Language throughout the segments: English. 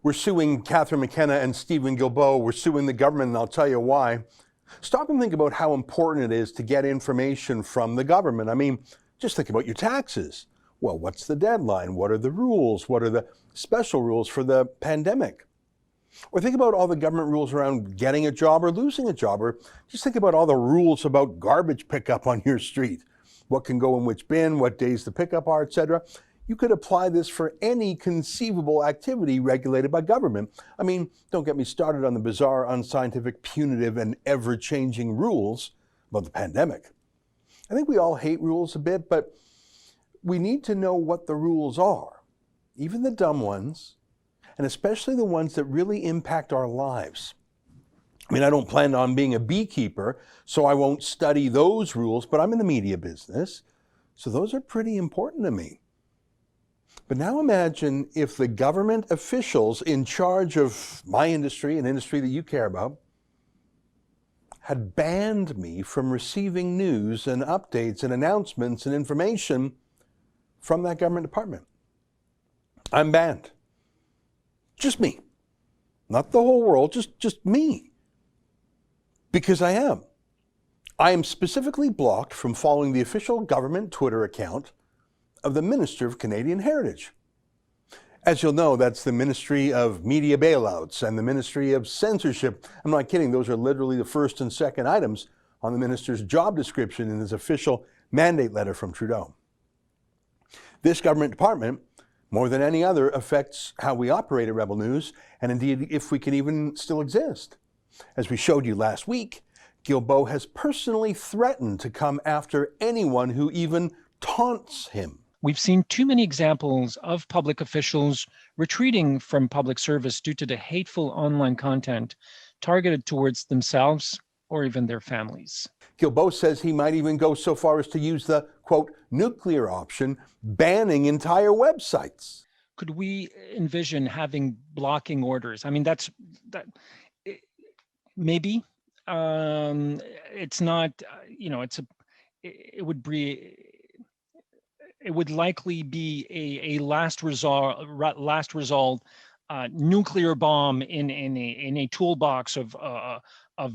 We're suing Catherine McKenna and Stephen Guilbeault. We're suing the government, and I'll tell you why. Stop and think about how important it is to get information from the government. I mean, just think about your taxes. Well, what's the deadline? What are the rules? What are the special rules for the pandemic? Or think about all the government rules around getting a job or losing a job, or just think about all the rules about garbage pickup on your street. What can go in which bin, what days the pickup are, etc. You could apply this for any conceivable activity regulated by government. I mean, don't get me started on the bizarre, unscientific, punitive, and ever-changing rules about the pandemic. I think we all hate rules a bit, but we need to know what the rules are, even the dumb ones, and especially the ones that really impact our lives. I mean, I don't plan on being a beekeeper, so I won't study those rules, but I'm in the media business, so those are pretty important to me. But now imagine if the government officials in charge of my industry, an industry that you care about, had banned me from receiving news and updates and announcements and information from that government department. I'm banned. Just me. Not the whole world, just me. Because I am. I am specifically blocked from following the official government Twitter account of the Minister of Canadian Heritage. As you'll know, that's the Ministry of Media Bailouts and the Ministry of Censorship. I'm not kidding, those are literally the first and second items on the minister's job description in his official mandate letter from Trudeau. This government department, more than any other, affects how we operate at Rebel News, and indeed if we can even still exist. As we showed you last week, Guilbeault has personally threatened to come after anyone who even taunts him. We've seen too many examples of public officials retreating from public service due to the hateful online content targeted towards themselves or even their families. Guilbeault says he might even go so far as to use the, quote, nuclear option, banning entire websites. Could we envision having blocking orders? I mean, that maybe. It's not, it would likely be a last resort nuclear bomb in a toolbox of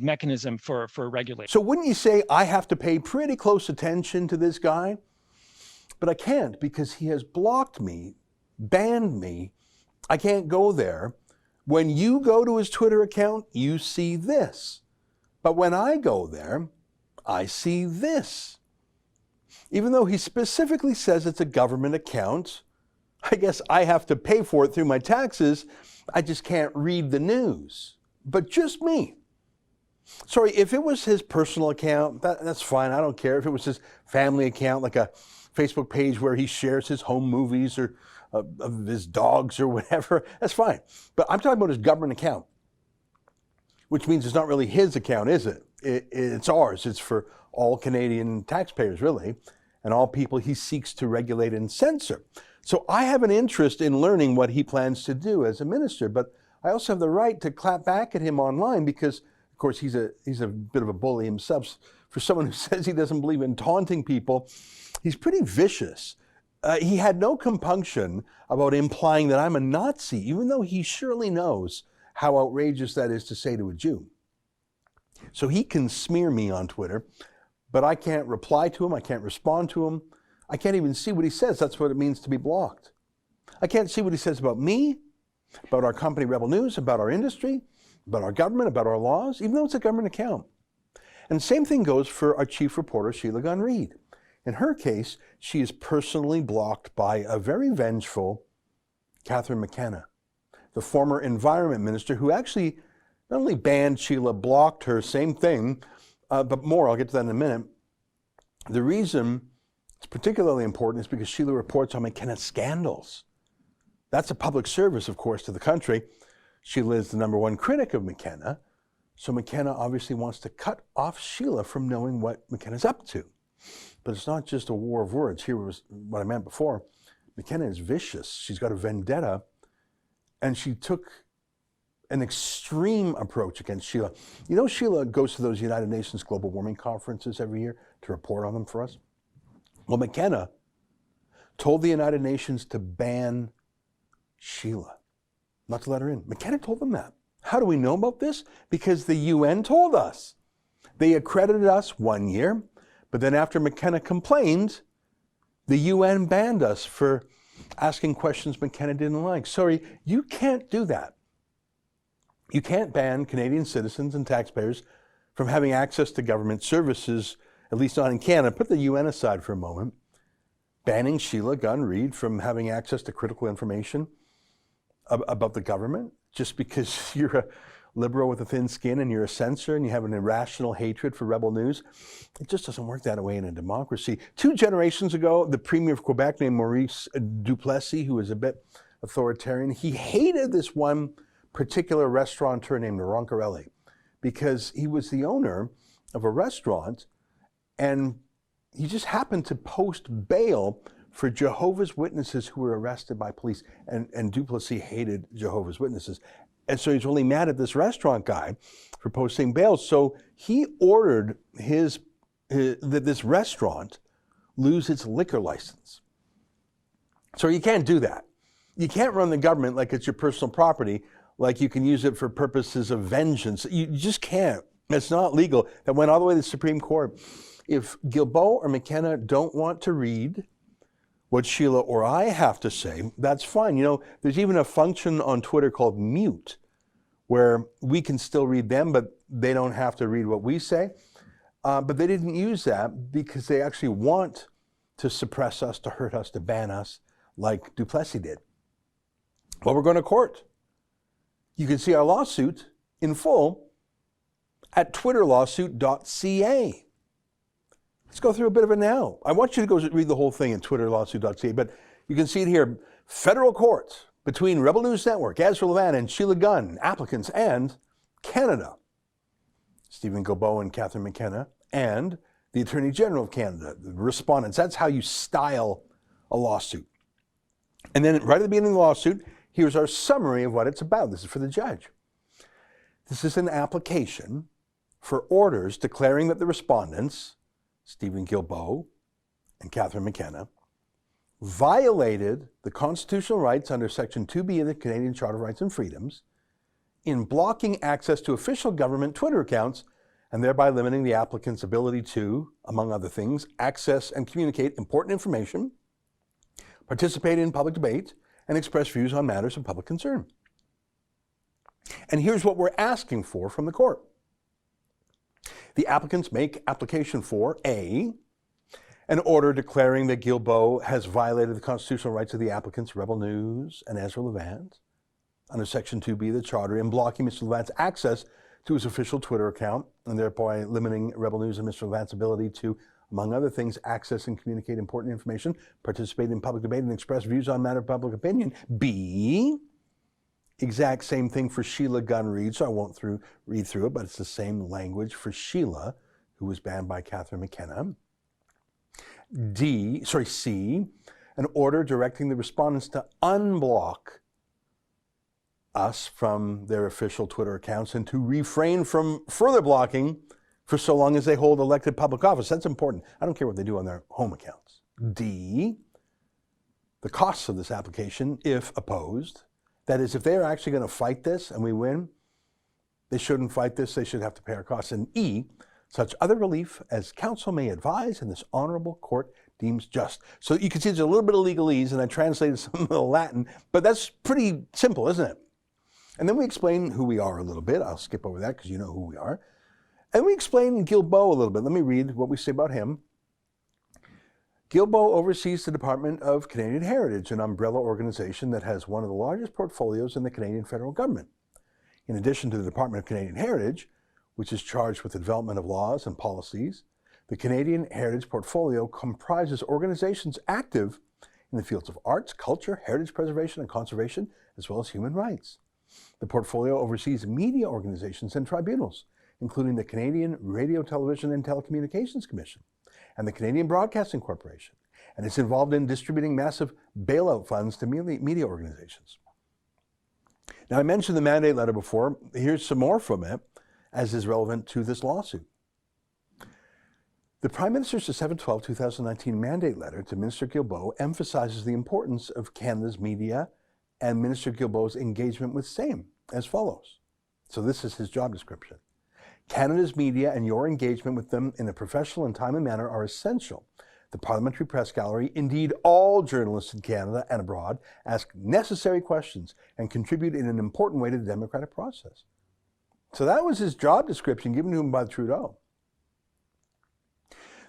mechanism for regulation. So wouldn't you say I have to pay pretty close attention to this guy? But I can't, because he has blocked me, banned me. I can't go there. When you go to his Twitter account, you see this. But when I go there, I see this. Even though he specifically says it's a government account, I guess I have to pay for it through my taxes. I just can't read the news. But just me. Sorry, if it was his personal account, that's fine. I don't care. If it was his family account, like a Facebook page where he shares his home movies or of his dogs or whatever, that's fine. But I'm talking about his government account, which means it's not really his account, is it? It's ours. It's for all Canadian taxpayers, really, and all people he seeks to regulate and censor. So I have an interest in learning what he plans to do as a minister, but I also have the right to clap back at him online because, of course, he's a bit of a bully himself. For someone who says he doesn't believe in taunting people, he's pretty vicious. He had no compunction about implying that I'm a Nazi, even though he surely knows how outrageous that is to say to a Jew. So he can smear me on Twitter, but I can't reply to him, I can't respond to him, I can't even see what he says. That's what it means to be blocked. I can't see what he says about me, about our company Rebel News, about our industry, about our government, about our laws, even though it's a government account. And the same thing goes for our chief reporter, Sheila Gunn-Reid. In her case, she is personally blocked by a very vengeful Catherine McKenna, the former environment minister, who actually not only banned Sheila, blocked her, same thing, but more, I'll get to that in a minute. The reason it's particularly important is because Sheila reports on McKenna's scandals. That's a public service, of course, to the country. Sheila is the #1 critic of McKenna, so McKenna obviously wants to cut off Sheila from knowing what McKenna's up to. But it's not just a war of words. Here was what I meant before. McKenna is vicious. She's got a vendetta, and she took an extreme approach against Sheila. You know, Sheila goes to those United Nations global warming conferences every year to report on them for us. Well, McKenna told the United Nations to ban Sheila. not to let her in. McKenna told them that. How do we know about this? Because the UN told us. They accredited us 1 year, but then after McKenna complained, the UN banned us for asking questions McKenna didn't like. Sorry, you can't do that. You can't ban Canadian citizens and taxpayers from having access to government services, at least not in Canada. Put the UN aside for a moment. Banning Sheila Gunn Reid from having access to critical information about the government just because you're a liberal with a thin skin and you're a censor and you have an irrational hatred for Rebel News. It just doesn't work that way in a democracy. 2 generations ago, the Premier of Quebec named Maurice Duplessis, who was a bit authoritarian, he hated this one particular restaurateur named Roncarelli because he was the owner of a restaurant and he just happened to post bail for Jehovah's Witnesses who were arrested by police. And Duplessis hated Jehovah's Witnesses. And so he's really mad at this restaurant guy for posting bail. So he ordered that this restaurant lose its liquor license. So you can't do that. You can't run the government like it's your personal property, like you can use it for purposes of vengeance. You just can't. It's not legal. That went all the way to the Supreme Court. If Guilbeault or McKenna don't want to read what Sheila or I have to say, that's fine. You know, there's even a function on Twitter called mute, where we can still read them, but they don't have to read what we say. But they didn't use that because they actually want to suppress us, to hurt us, to ban us, like Duplessis did. Well, we're going to court. You can see our lawsuit in full at twitterlawsuit.ca. Let's go through a bit of it now. I want you to go read the whole thing at twitterlawsuit.ca, but you can see it here. Federal court between Rebel News Network, Ezra, Levant, and Sheila Gunn, applicants, and Canada, Stephen Guilbeault and Catherine McKenna, and the Attorney General of Canada, the respondents. That's how you style a lawsuit. And then right at the beginning of the lawsuit, here's our summary of what it's about. This is for the judge. This is an application for orders declaring that the respondents, Stephen Guilbeault and Catherine McKenna, violated the constitutional rights under Section 2B of the Canadian Charter of Rights and Freedoms in blocking access to official government Twitter accounts and thereby limiting the applicant's ability to, among other things, access and communicate important information, participate in public debate, and express views on matters of public concern. And here's what we're asking for from the court. The applicants make application for A, an order declaring that Guilbeault has violated the constitutional rights of the applicants, Rebel News and Ezra Levant, under Section 2B of the Charter, in blocking Mr. Levant's access to his official Twitter account, and thereby limiting Rebel News and Mr. Levant's ability to, among other things, access and communicate important information, participate in public debate, and express views on matter of public opinion. B, exact same thing for Sheila Gunn Reid, so I won't read through it, but it's the same language for Sheila, who was banned by Catherine McKenna. C, an order directing the respondents to unblock us from their official Twitter accounts and to refrain from further blocking for so long as they hold elected public office. That's important. I don't care what they do on their home accounts. D, the costs of this application, if opposed. That is, if they're actually going to fight this and we win, they shouldn't fight this. They should have to pay our costs. And E, such other relief as counsel may advise and this honorable court deems just. So you can see there's a little bit of legalese, and I translated some of the Latin, but that's pretty simple, isn't it? And then we explain who we are a little bit. I'll skip over that because you know who we are. And we explain Guilbeault a little bit. Let me read what we say about him. Guilbeault oversees the Department of Canadian Heritage, an umbrella organization that has one of the largest portfolios in the Canadian federal government. In addition to the Department of Canadian Heritage, which is charged with the development of laws and policies, the Canadian Heritage portfolio comprises organizations active in the fields of arts, culture, heritage preservation, and conservation, as well as human rights. The portfolio oversees media organizations and tribunals, including the Canadian Radio, Television, and Telecommunications Commission and the Canadian Broadcasting Corporation, and it's involved in distributing massive bailout funds to media organizations. Now, I mentioned the mandate letter before. Here's some more from it, as is relevant to this lawsuit. The Prime Minister's 7/12/2019 mandate letter to Minister Guilbeault emphasizes the importance of Canada's media and Minister Guilbeault's engagement with same as follows. So this is his job description. Canada's media and your engagement with them in a professional and timely manner are essential. The Parliamentary Press Gallery, indeed all journalists in Canada and abroad, ask necessary questions and contribute in an important way to the democratic process. So that was his job description given to him by Trudeau.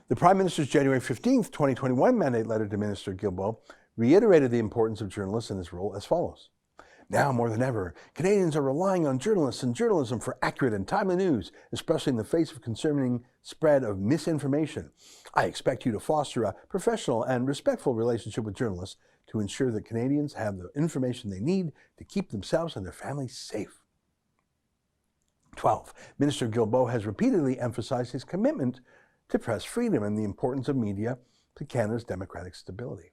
The Prime Minister's January 15th, 2021 mandate letter to Minister Guilbeault reiterated the importance of journalists in his role as follows. Now more than ever, Canadians are relying on journalists and journalism for accurate and timely news, especially in the face of concerning spread of misinformation. I expect you to foster a professional and respectful relationship with journalists to ensure that Canadians have the information they need to keep themselves and their families safe. 12. Minister Guilbeault has repeatedly emphasized his commitment to press freedom and the importance of media to Canada's democratic stability.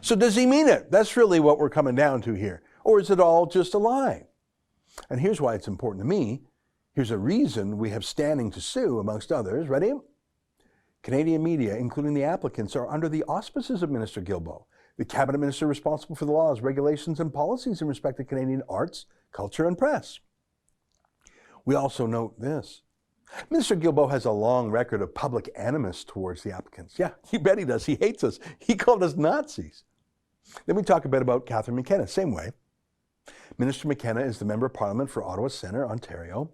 So does he mean it? That's really what we're coming down to here. Or is it all just a lie? And here's why it's important to me. Here's a reason we have standing to sue, amongst others. Ready? Canadian media, including the applicants, are under the auspices of Minister Guilbeault, the cabinet minister responsible for the laws, regulations, and policies in respect to Canadian arts, culture, and press. We also note this. Minister Guilbeault has a long record of public animus towards the applicants. Yeah, you bet he does. He hates us. He called us Nazis. Then we talk a bit about Catherine McKenna. Same way. Minister McKenna is the Member of Parliament for Ottawa Centre, Ontario.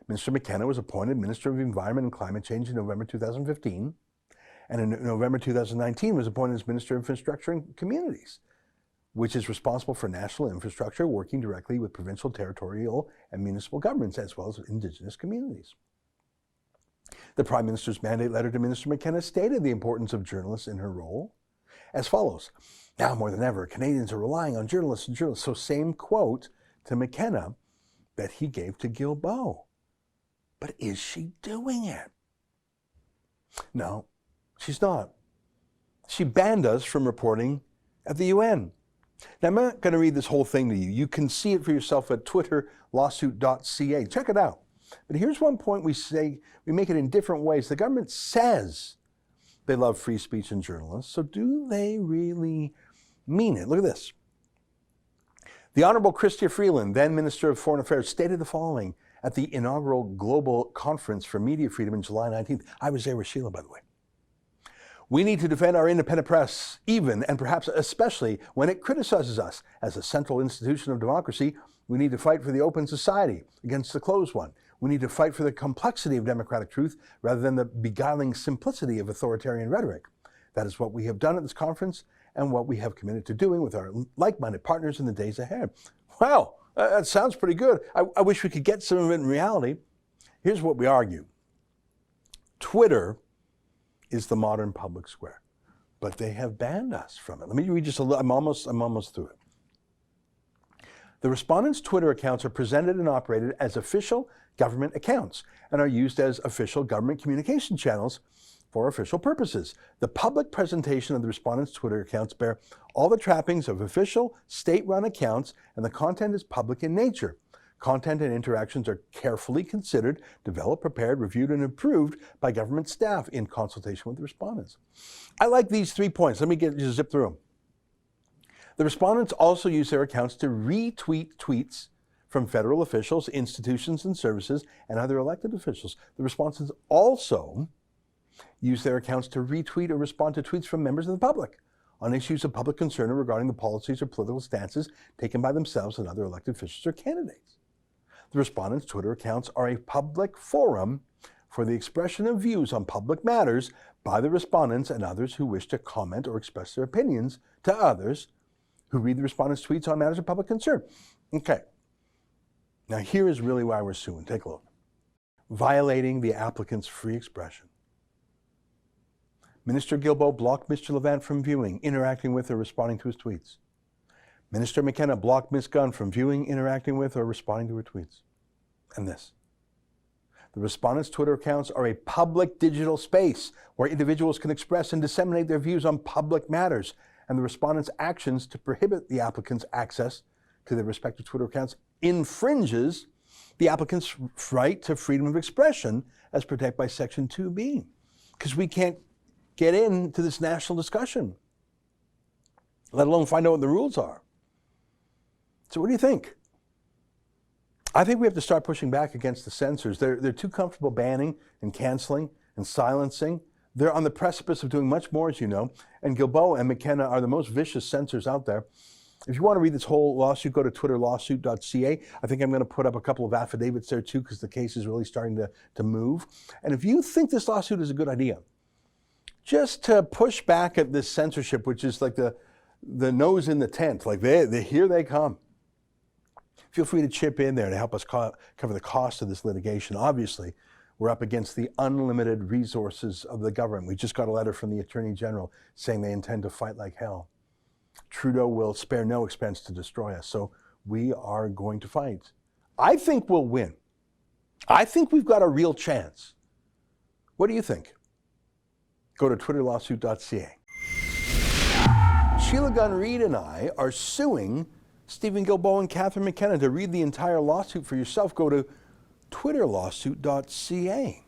Minister McKenna was appointed Minister of Environment and Climate Change in November 2015. And in November 2019 was appointed as Minister of Infrastructure and Communities, which is responsible for national infrastructure, working directly with provincial, territorial, and municipal governments, as well as Indigenous communities. The Prime Minister's mandate letter to Minister McKenna stated the importance of journalists in her role as follows. Now more than ever, Canadians are relying on journalists and journalists. So same quote to McKenna that he gave to Guilbeault. But is she doing it? No, she's not. She banned us from reporting at the UN. Now, I'm not going to read this whole thing to you. You can see it for yourself at twitterlawsuit.ca. Check it out. But here's one point we make it in different ways. The government says they love free speech and journalists, so do they really mean it? Look at this. The Honourable Chrystia Freeland, then Minister of Foreign Affairs, stated the following at the inaugural Global Conference for Media Freedom in July 19th. I was there with Sheila, by the way. We need to defend our independent press, even and perhaps especially when it criticizes us. As a central institution of democracy, we need to fight for the open society against the closed one. We need to fight for the complexity of democratic truth rather than the beguiling simplicity of authoritarian rhetoric. That is what we have done at this conference and what we have committed to doing with our like-minded partners in the days ahead. Wow, that sounds pretty good. I wish we could get some of it in reality. Here's what we argue. Twitter is the modern public square, but they have banned us from it. Let me read just a little. I'm almost through it. The respondents' Twitter accounts are presented and operated as official government accounts and are used as official government communication channels for official purposes. The public presentation of the respondents' Twitter accounts bear all the trappings of official state-run accounts, and the content is public in nature. Content and interactions are carefully considered, developed, prepared, reviewed, and approved by government staff in consultation with the respondents. I like these 3 points. Let me just zip through them. The respondents also use their accounts to retweet tweets from federal officials, institutions and services, and other elected officials. The respondents also use their accounts to retweet or respond to tweets from members of the public on issues of public concern regarding the policies or political stances taken by themselves and other elected officials or candidates. The respondents' Twitter accounts are a public forum for the expression of views on public matters by the respondents and others who wish to comment or express their opinions to others who read the respondents' tweets on matters of public concern. Okay. Now here is really why we're suing. Take a look. Violating the applicant's free expression. Minister Guilbeault blocked Mr. Levant from viewing, interacting with, or responding to his tweets. Minister McKenna blocked Ms. Gunn from viewing, interacting with, or responding to her tweets. And this. The respondents' Twitter accounts are a public digital space where individuals can express and disseminate their views on public matters, and the respondents' actions to prohibit the applicant's access to their respective Twitter accounts infringes the applicant's right to freedom of expression as protected by Section 2B. Because we can't get into this national discussion, let alone find out what the rules are. So what do you think? I think we have to start pushing back against the censors. They're too comfortable banning and canceling and silencing. They're on the precipice of doing much more, as you know. And Guilbeault and McKenna are the most vicious censors out there. If you want to read this whole lawsuit, go to twitterlawsuit.ca. I think I'm going to put up a couple of affidavits there too, because the case is really starting to move. And if you think this lawsuit is a good idea, just to push back at this censorship, which is like the nose in the tent, like here they come. Feel free to chip in there to help us cover the cost of this litigation. Obviously, we're up against the unlimited resources of the government. We just got a letter from the Attorney General saying they intend to fight like hell. Trudeau will spare no expense to destroy us, so we are going to fight. I think we'll win. I think we've got a real chance. What do you think? Go to twitterlawsuit.ca. Sheila Gunn-Reid and I are suing Stephen Guilbeault and Catherine McKenna. To read the entire lawsuit for yourself, go to twitterlawsuit.ca.